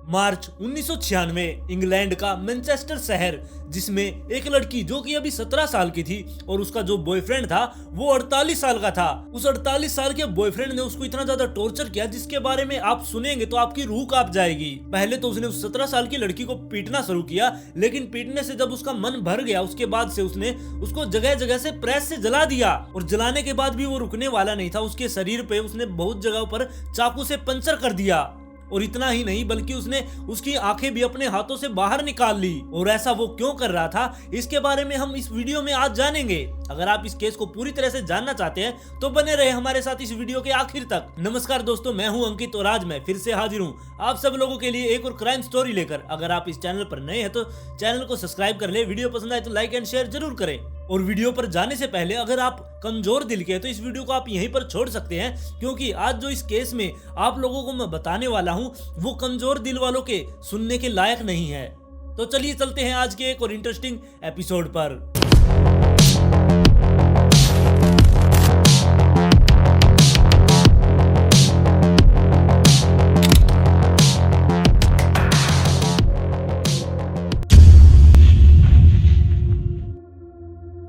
मार्च 1996 England का Manchester शहर, जिसमें एक लड़की जो कि अभी 17 साल की थी और उसका जो बॉयफ्रेंड था वो 48 साल का था। उस 48 साल के बॉयफ्रेंड ने उसको इतना ज्यादा टॉर्चर किया जिसके बारे में आप सुनेंगे तो आपकी रूह कांप जाएगी। पहले तो उसने उस 17 साल की लड़की को पीटना शुरू किया, लेकिन पीटने से जब उसका मन भर गया उसके बाद से उसने उसको जगह जगह से प्रेस से जला दिया। और जलाने के बाद भी वो रुकने वाला नहीं था। उसके शरीर पे उसने बहुत जगहों पर चाकू से पंचर कर दिया। और इतना ही नहीं बल्कि उसने उसकी आंखें भी अपने हाथों से बाहर निकाल ली। और ऐसा वो क्यों कर रहा था इसके बारे में हम इस वीडियो में आज जानेंगे। अगर आप इस केस को पूरी तरह से जानना चाहते हैं तो बने रहे हमारे साथ इस वीडियो के आखिर तक। नमस्कार दोस्तों, मैं हूं अंकित और आज मैं फिर से हाजिर हूं आप सब लोगों के लिए एक और क्राइम स्टोरी लेकर। अगर आप इस चैनल पर नए हैं तो चैनल को सब्सक्राइब कर ले, वीडियो पसंद आए तो लाइक एंड शेयर जरूर करें। और वीडियो पर जाने से पहले अगर आप कमजोर दिल के हैं तो इस वीडियो को आप यहीं पर छोड़ सकते हैं, क्योंकि आज जो इस केस में आप लोगों को मैं बताने वाला हूं वो कमजोर दिल वालों के सुनने के लायक नहीं है। तो चलिए चलते हैं आज के एक और इंटरेस्टिंग एपिसोड पर।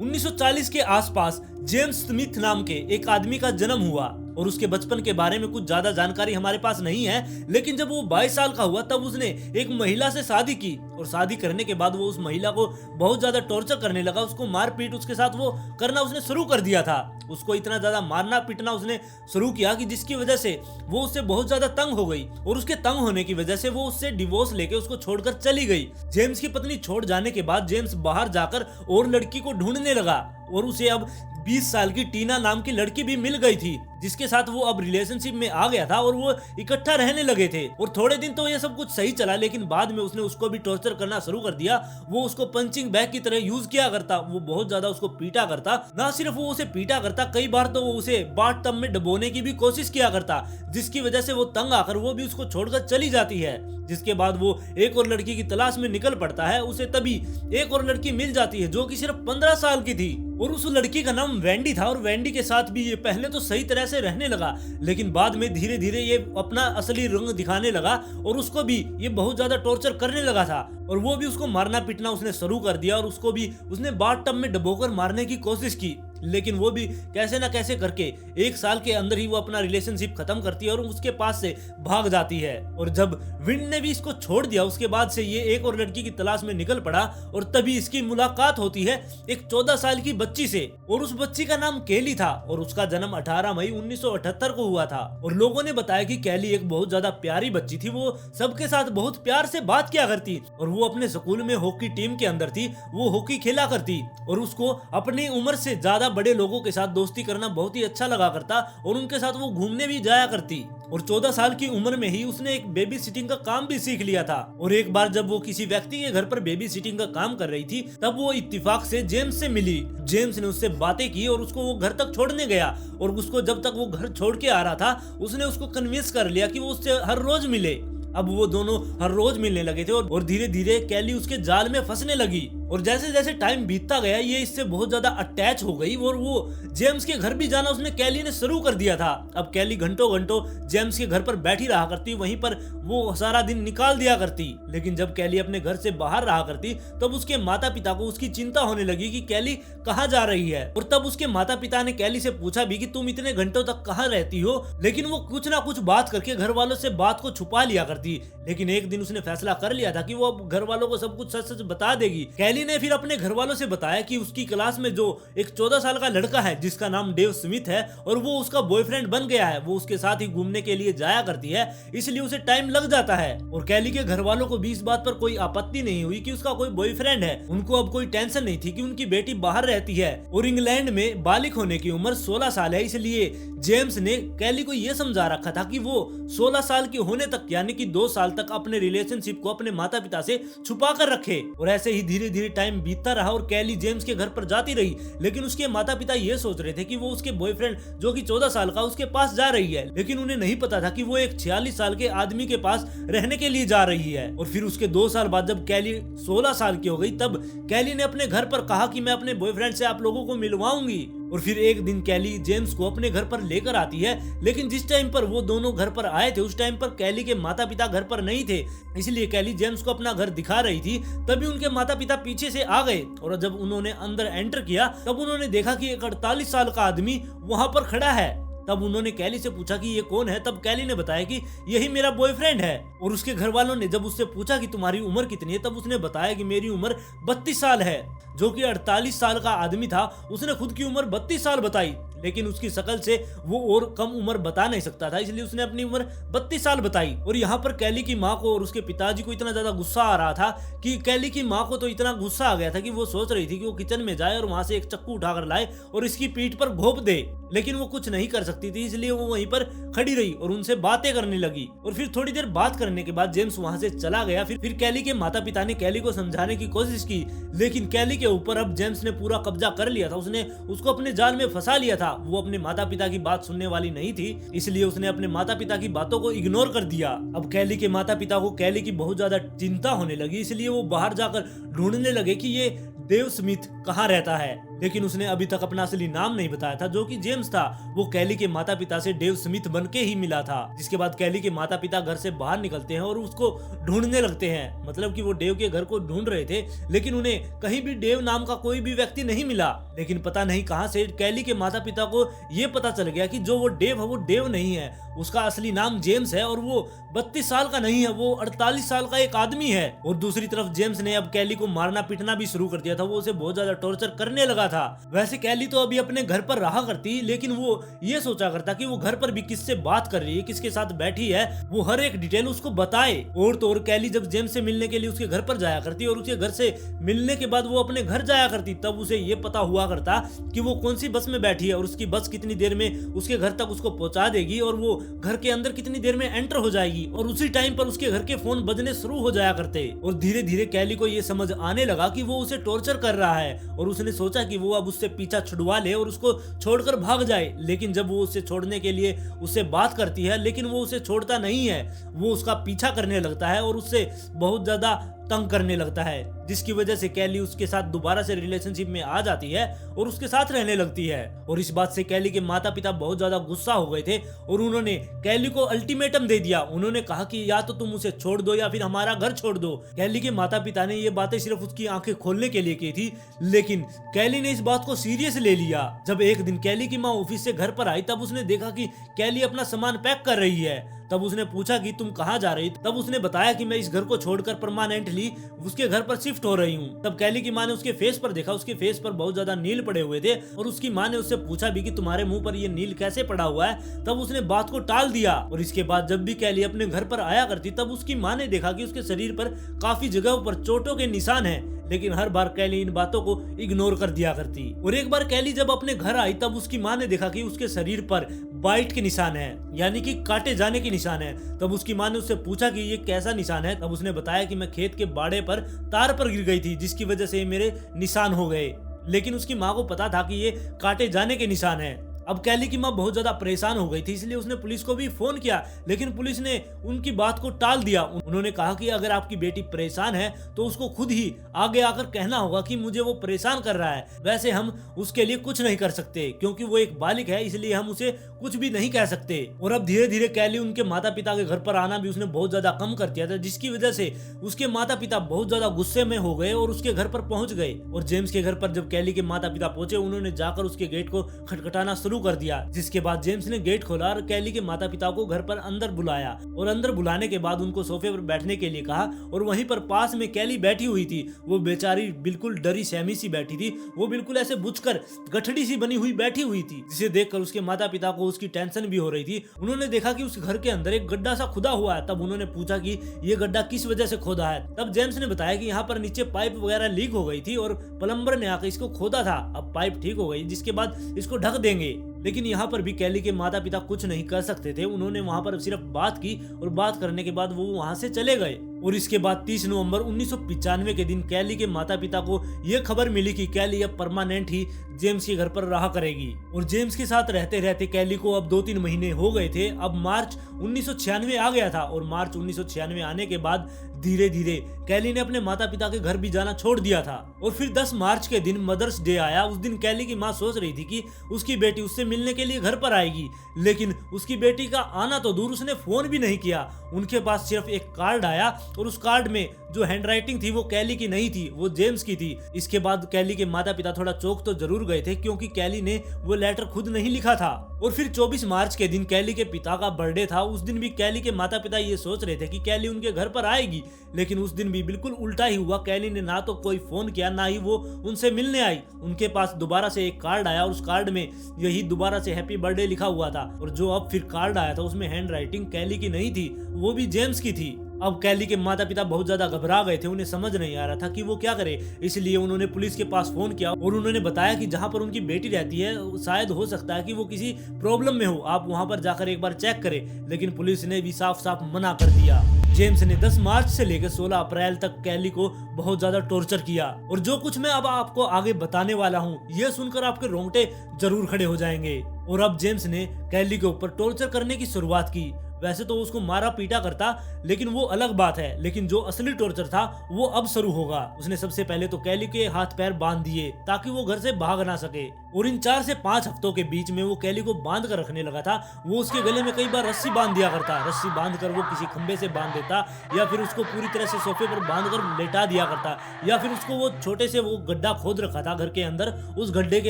उन्नीस 1940 के आसपास जेम्स स्मिथ नाम के एक आदमी का जन्म हुआ और उसके बचपन के बारे में कुछ ज्यादा जानकारी हमारे पास नहीं है। लेकिन जब वो 22 साल का हुआ तब उसने एक महिला से शादी की और शादी करने के बाद वो उस महिला को बहुत ज्यादा टॉर्चर करने लगा। उसको मारपीट उसके साथ वो करना उसने शुरू कर दिया था। उसको इतना ज्यादा मारना पीटना उसने शुरू किया कि जिसकी वजह से वो उससे बहुत ज्यादा तंग हो गई और उसके तंग होने की वजह से वो उससे डिवोर्स लेके उसको छोड़कर चली गई। जेम्स की पत्नी छोड़ जाने के बाद जेम्स बाहर जाकर और लड़की को ढूंढने लगा और उसे अब 20 साल की टीना नाम की लड़की भी मिल गई थी, जिसके साथ वो अब रिलेशनशिप में आ गया था और वो इकट्ठा रहने लगे थे। और थोड़े दिन तो ये सब कुछ सही चला, लेकिन बाद में उसने उसको भी टॉर्चर करना शुरू कर दिया। वो उसको पंचिंग बैग की तरह यूज किया करता, वो बहुत ज्यादा उसको पीटा करता। ना सिर्फ वो उसे पीटा करता, कई बार तो वो उसे बाथटब में डुबोने की भी कोशिश किया करता, जिसकी वजह से वो तंग आकर वो भी उसको छोड़कर चली जाती है। जिसके बाद वो एक और लड़की की तलाश में निकल पड़ता है। उसे तभी एक और लड़की मिल जाती है जो कि सिर्फ 15 साल की थी और उस लड़की का नाम वेंडी था। और वेंडी के साथ भी ये पहले तो सही तरह से रहने लगा, लेकिन बाद में धीरे धीरे ये अपना असली रंग दिखाने लगा और उसको भी ये बहुत ज्यादा टॉर्चर करने लगा था। और वो भी उसको मारना पीटना उसने शुरू कर दिया और उसको भी उसने बाथटब में डुबोकर मारने की कोशिश की। लेकिन वो भी कैसे ना कैसे करके 1 साल के अंदर ही वो अपना रिलेशनशिप खत्म करती है और उसके पास से भाग जाती है। और जब विंड ने भी इसको छोड़ दिया उसके बाद से ये एक और लड़की की तलाश में निकल पड़ा और तभी इसकी मुलाकात होती है एक 14 साल की बच्ची से। और उस बच्ची का नाम कैली था और उसका जन्म 18 मई 1978 को हुआ था। और लोगों ने बताया कि कैली एक बहुत ज्यादा प्यारी बच्ची थी, वो सबके साथ बहुत प्यार से बात किया करती और वो अपने स्कूल में हॉकी टीम के अंदर थी, वो हॉकी खेला करती और उसको अपनी उम्र से ज्यादा बड़े लोगों के साथ दोस्ती करना बहुत ही अच्छा लगा करता और उनके साथ वो घूमने भी जाया करती। और 14 साल की उम्र में ही उसने एक बेबी सिटिंग का काम भी सीख लिया था। और एक बार जब वो किसी व्यक्ति के घर पर बेबी सिटिंग का काम कर रही थी तब वो इत्तेफाक से जेम्स से मिली। जेम्स ने उससे बातें की और उसको वो घर तक छोड़ने गया और उसको जब तक वो घर छोड़ के आ रहा था उसने उसको कन्विंस कर लिया कि वो उससे हर रोज मिले। अब वो दोनों हर रोज मिलने लगे थे और धीरे धीरे कैली उसके जाल में फंसने लगी। और जैसे जैसे टाइम बीतता गया ये इससे बहुत ज्यादा अटैच हो गई और वो जेम्स के घर भी जाना उसने कैली ने शुरू कर दिया था। अब कैली घंटों घंटों जेम्स के घर पर बैठी रहा करती, वहीं पर वो सारा दिन निकाल दिया करती। लेकिन जब कैली अपने घर से बाहर रहा करती तब उसके माता पिता को उसकी चिंता होने लगी कि कैली कहाँ जा रही है। और तब उसके माता पिता ने कैली से पूछा भी कि तुम इतने घंटों तक कहाँ रहती हो, लेकिन वो कुछ ना कुछ बात करके घर वालों से बात को छुपा लिया करती। लेकिन एक दिन उसने फैसला कर लिया था कि वो अब घर वालों को सब कुछ सच सच बता देगी। कैली ने फिर अपने घर वालों से बताया कि उसकी क्लास में जो एक 14 साल का लड़का है जिसका नाम डेव स्मिथ है और वो उसका बॉयफ्रेंड बन गया है, वो उसके साथ ही घूमने के लिए जाया करती है, इसलिए उसे टाइम लग जाता है। और कैली के घर वालों को भी इस बात पर कोई आपत्ति नहीं हुई कि उसका कोई बॉयफ्रेंड है। उनको अब कोई टेंशन नहीं थी कि उनकी बेटी बाहर रहती है और इंग्लैंड में बालिग होने की उम्र 16 साल है। इसलिए जेम्स ने कैली को यह समझा रखा था कि वो 16 साल की होने तक यानी कि 2 साल तक अपने रिलेशनशिप को अपने माता पिता से छुपा कर रखे। और ऐसे ही धीरे धीरे टाइम बीतता रहा और कैली जेम्स के घर पर जाती रही, लेकिन उसके माता पिता ये सोच रहे थे कि वो उसके बॉयफ्रेंड जो कि 14 साल का उसके पास जा रही है, लेकिन उन्हें नहीं पता था कि वो एक 46 साल के आदमी के पास रहने के लिए जा रही है। और फिर उसके 2 साल बाद जब कैली 16 साल की हो गई तब कैली ने अपने घर पर कहा कि मैं अपने बॉयफ्रेंड से आप लोगों को मिलवाऊंगी। और फिर एक दिन कैली जेम्स को अपने घर पर लेकर आती है, लेकिन जिस टाइम पर वो दोनों घर पर आए थे उस टाइम पर कैली के माता पिता घर पर नहीं थे, इसलिए कैली जेम्स को अपना घर दिखा रही थी। तभी उनके माता पिता पीछे से आ गए और जब उन्होंने अंदर एंटर किया तब उन्होंने देखा कि एक 48 साल का आदमी वहां पर खड़ा है। तब उन्होंने कैली से पूछा कि ये कौन है। तब कैली ने बताया कि यही मेरा बॉयफ्रेंड है। और उसके घर वालों ने जब उससे पूछा कि तुम्हारी उम्र कितनी है, तब उसने बताया कि मेरी उम्र 32 साल है। जो कि 48 साल का आदमी था, उसने खुद की उम्र 32 साल बताई, लेकिन उसकी शक्ल से वो और कम उम्र बता नहीं सकता था, इसलिए उसने अपनी उम्र 32 साल बताई। और यहाँ पर कैली की माँ को और उसके पिताजी को इतना ज्यादा गुस्सा आ रहा था कि कैली की माँ को तो इतना गुस्सा आ गया था कि वो सोच रही थी कि वो किचन में जाए और वहां से एक चक्कू उठाकर लाए और इसकी पीठ पर घोंप दे, लेकिन वो कुछ नहीं कर सकती थी, इसलिए वो वहीं पर खड़ी रही और उनसे बातें करने लगी। और फिर थोड़ी देर बात करने के बाद जेम्स वहां से चला गया। फिर कैली के माता पिता ने कैली को समझाने की कोशिश की, लेकिन कैली के ऊपर अब जेम्स ने पूरा कब्जा कर लिया था। उसने उसको अपने जाल में फंसा लिया था। वो अपने माता पिता की बात सुनने वाली नहीं थी, इसलिए उसने अपने माता पिता की बातों को इग्नोर कर दिया। अब कैली के माता पिता को कैली की बहुत ज्यादा चिंता होने लगी, इसलिए वो बाहर जाकर ढूंढने लगे कि ये डेव स्मिथ कहाँ रहता है, लेकिन उसने अभी तक अपना असली नाम नहीं बताया था, जो कि जेम्स था। वो कैली के माता पिता से डेव स्मिथ बनके ही मिला था। जिसके बाद कैली के माता पिता घर से बाहर निकलते हैं और उसको ढूंढने लगते हैं। मतलब कि वो डेव के घर को ढूंढ रहे थे, लेकिन उन्हें कहीं भी डेव नाम का कोई भी व्यक्ति नहीं मिला। लेकिन पता नहीं कहां से कैली के माता पिता को ये पता चल गया कि जो वो डेव है वो डेव नहीं है, उसका असली नाम जेम्स है और वो 32 साल का नहीं है, वो 48 साल का एक आदमी है। और दूसरी तरफ जेम्स ने अब कैली को मारना पीटना भी शुरू कर दिया था। वो उसे बहुत ज्यादा टॉर्चर करने लगा था। वैसे कैली तो अभी अपने घर पर रहा करती, लेकिन वो ये सोचा करता कि वो घर पर भी किससे बात कर रही है, किसके साथ बैठी है, वो हर एक डिटेल उसको बताए। और तो और कैली जब जेम्स से मिलने के लिए उसके घर पर जाया करती और उसके घर से मिलने के बाद वो अपने घर जाया करती, तब उसे ये पता हुआ करता कि वो कौन सी बस में बैठी है और उसकी बस कितनी देर में उसके घर तक उसको पहुंचा देगी और वो घर के अंदर कितनी देर में एंटर हो जाएगी। और उसी टाइम पर उसके घर के फोन बजने शुरू हो जाया करते। और धीरे धीरे कैली को ये समझ आने लगा कि वो उसे टॉर्चर कर रहा है और उसने सोचा कि वो अब उससे पीछा छुड़वा ले और उसको छोड़कर भाग जाए। लेकिन जब वो उसे छोड़ने के लिए उससे बात करती है, लेकिन वो उसे छोड़ता नहीं है। वो उसका पीछा करने लगता है और उससे बहुत ज्यादा तंग करने लगता है, जिसकी वजह से कैली उसके साथ दोबारा से रिलेशनशिप में आ जाती है और उसके साथ रहने लगती है। और इस बात से कैली के माता पिता बहुत ज्यादा गुस्सा हो गए थे और उन्होंने कैली को अल्टीमेटम दे दिया। उन्होंने कहा कि या तो तुम उसे छोड़ दो या फिर हमारा घर छोड़ दो। कैली के माता पिता ने ये बातें सिर्फ उसकी आंखें खोलने के लिए की थी, लेकिन कैली ने इस बात को सीरियस ले लिया। जब एक दिन कैली की माँ ऑफिस से घर पर आई, तब उसने देखा कि कैली अपना सामान पैक कर रही है। तब उसने पूछा कि तुम कहाँ जा रही? तब उसने बताया कि मैं इस घर को छोड़कर परमानेंटली उसके घर पर शिफ्ट हो रही हूँ। तब कैली की माँ ने उसके फेस पर देखा, उसके फेस पर बहुत ज्यादा नील पड़े हुए थे और उसकी माँ ने उससे पूछा भी कि तुम्हारे मुंह पर ये नील कैसे पड़ा हुआ है। तब उसने बात को टाल दिया। और इसके बाद जब भी कैली अपने घर पर आया करती, तब उसकी माँ ने देखा कि उसके शरीर पर काफी जगहों पर चोटों के निशान है, लेकिन हर बार कैली इन बातों को इग्नोर कर दिया करती। और एक बार कैली जब अपने घर आई, तब उसकी माँ ने देखा कि उसके शरीर पर बाइट के निशान है, यानी कि काटे जाने के निशान है। तब उसकी माँ ने उससे पूछा कि ये कैसा निशान है? तब उसने बताया कि मैं खेत के बाड़े पर तार पर गिर गई थी, जिसकी वजह से मेरे निशान हो गए। लेकिन उसकी माँ को पता था कि ये काटे जाने के निशान है। अब कैली की माँ बहुत ज्यादा परेशान हो गई थी, इसलिए उसने पुलिस को भी फोन किया, लेकिन पुलिस ने उनकी बात को टाल दिया। उन्होंने कहा कि अगर आपकी बेटी परेशान है तो उसको खुद ही आगे आकर कहना होगा कि मुझे वो परेशान कर रहा है। वैसे हम उसके लिए कुछ नहीं कर सकते, क्योंकि वो एक बालिग है, इसलिए हम उसे कुछ भी नहीं कह सकते। और अब धीरे धीरे कैली उनके माता पिता के घर पर आना भी उसने बहुत ज्यादा कम कर दिया था, जिसकी वजह से उसके माता पिता बहुत ज्यादा गुस्से में हो गए और उसके घर पर पहुंच गए। और जेम्स के घर पर जब कैली के माता पिता पहुंचे, उन्होंने जाकर उसके गेट को खटखटाना शुरू कर दिया। जिसके बाद जेम्स ने गेट खोला और कैली के माता पिता को घर पर अंदर बुलाया। और अंदर बुलाने के बाद उनको सोफे पर बैठने के लिए कहा और वहीं पर पास में कैली बैठी हुई थी। वो बेचारी बिल्कुल डरी सहमी सी बैठी थी। वो बिल्कुल ऐसे बुझकर गठड़ी सी बनी हुई बैठी हुई थी, जिसे देखकर उसके माता पिता को उसकी टेंशन भी हो रही थी। उन्होंने देखा कि उस घर के अंदर एक गड्ढा सा खुदा हुआ है। तब उन्होंने पूछा कि ये गड्ढा किस वजह से खोदा है। तब जेम्स ने बताया कि यहाँ पर नीचे पाइप वगैरह लीक हो गई थी और प्लम्बर ने आकर इसको खोदा था। अब पाइप ठीक हो गई, जिसके बाद इसको ढक देंगे। लेकिन यहाँ पर भी कैली के माता पिता कुछ नहीं कर सकते थे। उन्होंने वहाँ पर सिर्फ बात की और बात करने के बाद वो वहाँ से चले गए। और इसके बाद 30 नवंबर 1995 के दिन कैली के माता पिता को ये खबर मिली कि कैली अब परमानेंट ही जेम्स के घर पर रहा करेगी। और जेम्स के साथ रहते रहते कैली को अब 2-3 महीने हो गए थे। अब मार्च 1996 आ गया था और मार्च 1996 आने के बाद धीरे धीरे कैली ने अपने माता पिता के घर भी जाना छोड़ दिया था। और फिर 10 मार्च के दिन मदर्स डे आया। उस दिन कैली की माँ सोच रही थी कि उसकी बेटी उससे मिलने के लिए घर पर आएगी, लेकिन उसकी बेटी का आना तो दूर, उसने फोन भी नहीं किया। उनके पास सिर्फ एक कार्ड आया और उस कार्ड में जो हैंडराइटिंग थी वो कैली की नहीं थी, वो जेम्स की थी। इसके बाद कैली के माता पिता थोड़ा चौंक तो जरूर गए थे, क्योंकि कैली ने वो लेटर खुद नहीं लिखा था। और फिर 24 मार्च के दिन कैली के पिता का बर्थडे था। उस दिन भी कैली के माता पिता ये सोच रहे थे कि कैली उनके घर पर आएगी, लेकिन उस दिन भी बिल्कुल उल्टा ही हुआ। कैली ने ना तो कोई फोन किया, ना ही वो उनसे मिलने आई। उनके पास दोबारा से एक कार्ड आया और उस कार्ड में यही दोबारा से हैप्पी बर्थडे लिखा हुआ था। और जो अब फिर कार्ड आया था उसमें हैंडराइटिंग कैली की नहीं थी, वो भी जेम्स की थी। अब कैली के माता पिता बहुत ज्यादा घबरा गए थे, उन्हें समझ नहीं आ रहा था कि वो क्या करे। इसलिए उन्होंने पुलिस के पास फोन किया और उन्होंने बताया कि जहां पर उनकी बेटी रहती है शायद हो सकता है कि वो किसी प्रॉब्लम में हो, आप वहां पर जाकर एक बार चेक करें। लेकिन पुलिस ने भी साफ साफ मना कर दिया। जेम्स ने 10 मार्च से लेकर 16 अप्रैल तक कैली को बहुत ज्यादा टॉर्चर किया। और जो कुछ मैं अब आपको आगे बताने वाला हूँ, ये सुनकर आपके रोंगटे जरूर खड़े हो जाएंगे। और अब जेम्स ने कैली के ऊपर टॉर्चर करने की शुरुआत की। वैसे तो उसको मारा पीटा करता, लेकिन वो अलग बात है। लेकिन जो असली टॉर्चर था वो अब शुरू होगा। उसने सबसे पहले तो कैली के हाथ पैर बांध दिए ताकि वो घर से भाग ना सके। और इन 4 से 5 हफ्तों के बीच में वो कैली को बांध कर रखने लगा था। वो उसके गले में कई बार रस्सी बांध दिया करता। रस्सी बांध कर वो किसी खंबे से बांध देता, या फिर उसको पूरी तरह से सोफे पर बांध कर लेटा दिया करता, या फिर उसको वो छोटे से वो गड्ढा खोद रखा था घर के अंदर, उस गड्ढे के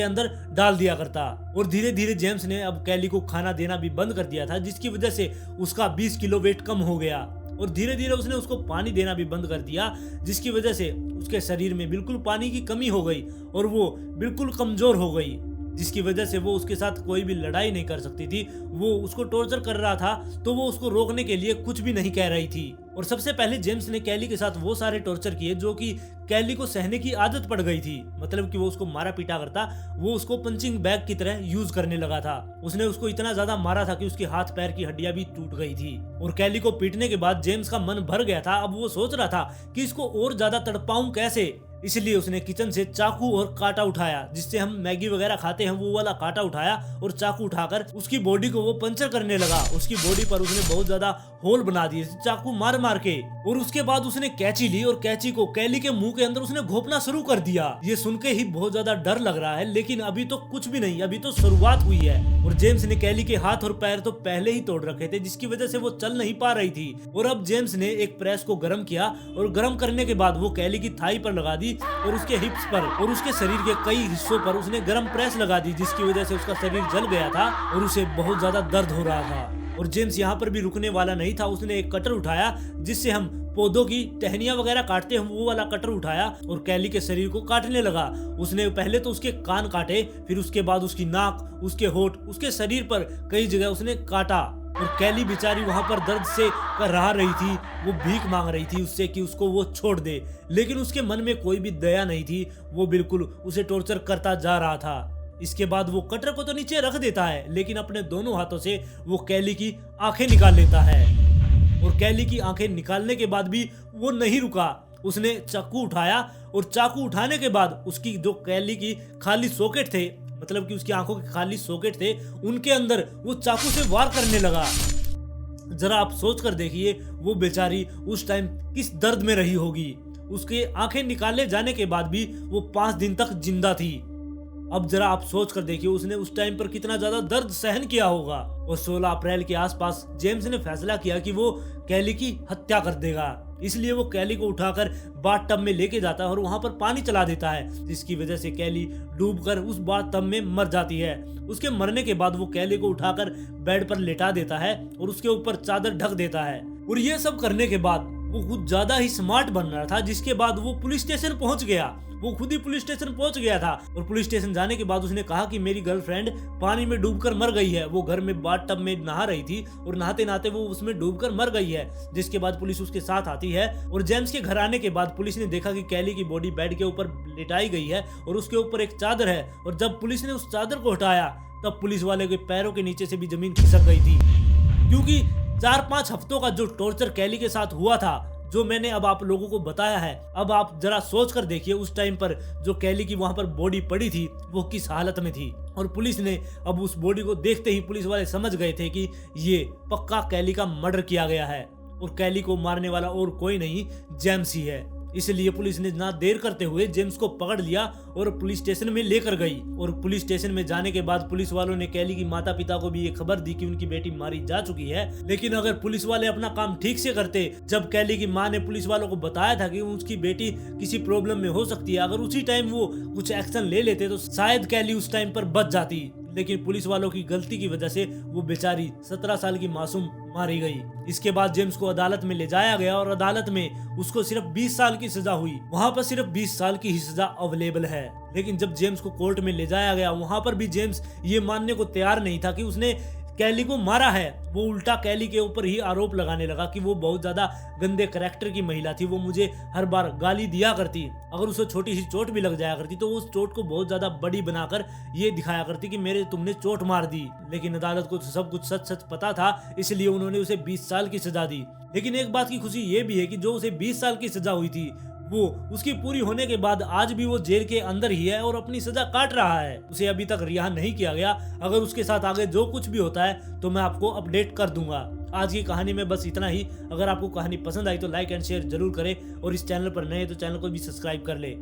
अंदर डाल दिया करता। और धीरे धीरे जेम्स ने अब कैली को खाना देना भी बंद कर दिया था, जिसकी वजह से उसका 20 किलो वेट कम हो गया। और धीरे धीरे उसने उसको पानी देना भी बंद कर दिया, जिसकी वजह से उसके शरीर में बिल्कुल पानी की कमी हो गई और वो बिल्कुल कमजोर हो गई, जिसकी वजह से वो उसके साथ कोई भी लड़ाई नहीं कर सकती थी। वो उसको टॉर्चर कर रहा था तो वो उसको रोकने के लिए कुछ भी नहीं कह रही थी। और सबसे पहले जेम्स ने कैली के साथ वो सारे टॉर्चर किए जो कि कैली को सहने की आदत पड़ गई थी। मतलब कि वो उसको मारा पीटा करता, वो उसको पंचिंग बैग की तरह यूज करने लगा था। उसने उसको इतना ज्यादा मारा था कि उसके हाथ पैर की हड्डियां भी टूट गई थी। और कैली को पीटने के बाद जेम्स का मन भर गया था। अब वो सोच रहा था कि इसको और ज्यादा तड़पाऊं कैसे। इसलिए उसने किचन से चाकू और कांटा उठाया, जिससे हम मैगी वगैरह खाते हैं, वो वाला कांटा उठाया और चाकू उठाकर उसकी बॉडी को वो पंचर करने लगा। उसकी बॉडी पर उसने बहुत ज्यादा होल बना दिए चाकू मार मार के। और उसके बाद उसने कैंची ली और कैंची को कैली के मुंह के अंदर उसने घोपना शुरू कर दिया। ये सुन के ही बहुत ज्यादा डर लग रहा है, लेकिन अभी तो कुछ भी नहीं, अभी तो शुरुआत हुई है। और जेम्स ने कैली के हाथ और पैर तो पहले ही तोड़ रखे थे, जिसकी वजह से वो चल नहीं पा रही थी। और अब जेम्स ने एक प्रेस को गर्म किया और गर्म करने के बाद वो कैली की थाई पर लगा दी और उसके हिप्स पर और उसके शरीर के कई हिस्सों पर उसने गर्म प्रेस लगा दी, जिसकी वजह से उसका शरीर जल गया था और उसे बहुत ज्यादा दर्द हो रहा था। और जेम्स यहाँ पर भी रुकने वाला नहीं था। उसने एक कटर उठाया, जिससे हम पौधों की टहनियां वगैरह काटते हैं, वो वाला कटर उठाया और कैली के शरीर को काटने लगा। उसने पहले तो उसके कान काटे, फिर उसके बाद उसकी नाक, उसके होठ, उसके शरीर पर कई जगह उसने काटा। और कैली बेचारी वहां पर दर्द से रहा रही थी। वो भीख मांग रही थी उससे कि उसको वो छोड़ दे, लेकिन उसके मन में कोई भी दया नहीं थी। वो बिल्कुल उसे टॉर्चर करता जा रहा था। इसके बाद वो कटर को तो नीचे रख देता है, लेकिन अपने दोनों हाथों से वो कैली की आंखें निकाल लेता है। और कैली की आंखें निकालने के बाद भी वो नहीं रुका। उसने चाकू उठाया और चाकू उठाने के बाद उसकी जो कैली की खाली सॉकेट थे, मतलब कि उसकी आंखों के खाली सॉकेट थे, उनके अंदर वो चाकू से वार करने लगा। जरा आप सोच कर देखिए वो बेचारी उस टाइम किस दर्द में रही होगी। उसके आंखें निकाले जाने के बाद भी वो 5 दिन तक जिंदा थी। अब जरा आप सोच कर देखिए उसने उस टाइम पर कितना ज्यादा दर्द सहन किया होगा। और 16 अप्रैल के आसपास जेम्स ने फैसला किया कि वो कैली की हत्या कर देगा। इसलिए वो कैली को उठाकर बाथ टब में लेके जाता है और वहां पर पानी चला देता है, जिसकी वजह से कैली डूबकर उस बाथ टब में मर जाती है। उसके मरने के बाद वो कैली को उठाकर बेड पर लेटा देता है और उसके ऊपर चादर ढक देता है। और ये सब करने के बाद वो कुछ ज्यादा ही स्मार्ट बन रहा था, जिसके बाद वो पुलिस स्टेशन पहुंच गया। वो खुद ही पुलिस स्टेशन पहुंच गया था। और पुलिस स्टेशन जाने के बाद उसने कहा कि मेरी गर्लफ्रेंड पानी में डूबकर मर गई है। वो घर में बाथ टब में नहा रही थी और नहाते नहाते वो उसमें डूबकर मर गई है। जिसके बाद पुलिस उसके साथ आती है। और जेम्स के घर आने के बाद पुलिस ने देखा कि कैली की बॉडी बेड के ऊपर लिटाई गई है और उसके ऊपर एक चादर है। और जब पुलिस ने उस चादर को हटाया तब पुलिस वाले के पैरों के नीचे से भी जमीन खिसक गई थी, क्योंकि 4-5 हफ्तों का जो टॉर्चर कैली के साथ हुआ था, जो मैंने अब आप लोगों को बताया है, अब आप जरा सोच कर देखिए उस टाइम पर जो कैली की वहां पर बॉडी पड़ी थी वो किस हालत में थी। और पुलिस ने अब उस बॉडी को देखते ही पुलिस वाले समझ गए थे कि ये पक्का कैली का मर्डर किया गया है और कैली को मारने वाला और कोई नहीं, जेम्स ही है। इसलिए पुलिस ने ना देर करते हुए जेम्स को पकड़ लिया और पुलिस स्टेशन में लेकर गई। और पुलिस स्टेशन में जाने के बाद पुलिस वालों ने कैली की माता पिता को भी ये खबर दी कि उनकी बेटी मारी जा चुकी है। लेकिन अगर पुलिस वाले अपना काम ठीक से करते, जब कैली की मां ने पुलिस वालों को बताया था कि उसकी बेटी किसी प्रॉब्लम में हो सकती है, अगर उसी टाइम वो कुछ एक्शन ले लेते तो शायद कैली उस टाइम पर बच जाती। लेकिन पुलिस वालों की गलती की वजह से वो बेचारी 17 साल की मासूम मारी गई। इसके बाद जेम्स को अदालत में ले जाया गया और अदालत में उसको सिर्फ 20 साल की सजा हुई। वहां पर सिर्फ 20 साल की ही सजा अवेलेबल है। लेकिन जब जेम्स को कोर्ट में ले जाया गया, वहां पर भी जेम्स ये मानने को तैयार नहीं था कि उसने कैली को मारा है। वो उल्टा कैली के ऊपर ही आरोप लगाने लगा कि वो बहुत ज्यादा गंदे कैरेक्टर की महिला थी, वो मुझे हर बार गाली दिया करती, अगर उसे छोटी सी चोट भी लग जाया करती तो उस चोट को बहुत ज्यादा बड़ी बनाकर ये दिखाया करती कि मेरे तुमने चोट मार दी। लेकिन अदालत को तो सब कुछ सच सच पता था, इसलिए उन्होंने उसे 20 साल की सजा दी। लेकिन एक बात की खुशी ये भी है कि जो उसे 20 साल की सजा हुई थी वो उसकी पूरी होने के बाद आज भी वो जेल के अंदर ही है और अपनी सजा काट रहा है। उसे अभी तक रिहा नहीं किया गया। अगर उसके साथ आगे जो कुछ भी होता है तो मैं आपको अपडेट कर दूंगा। आज की कहानी में बस इतना ही। अगर आपको कहानी पसंद आई तो लाइक एंड शेयर जरूर करें और इस चैनल पर नए तो चैनल को भी सब्सक्राइब कर ले।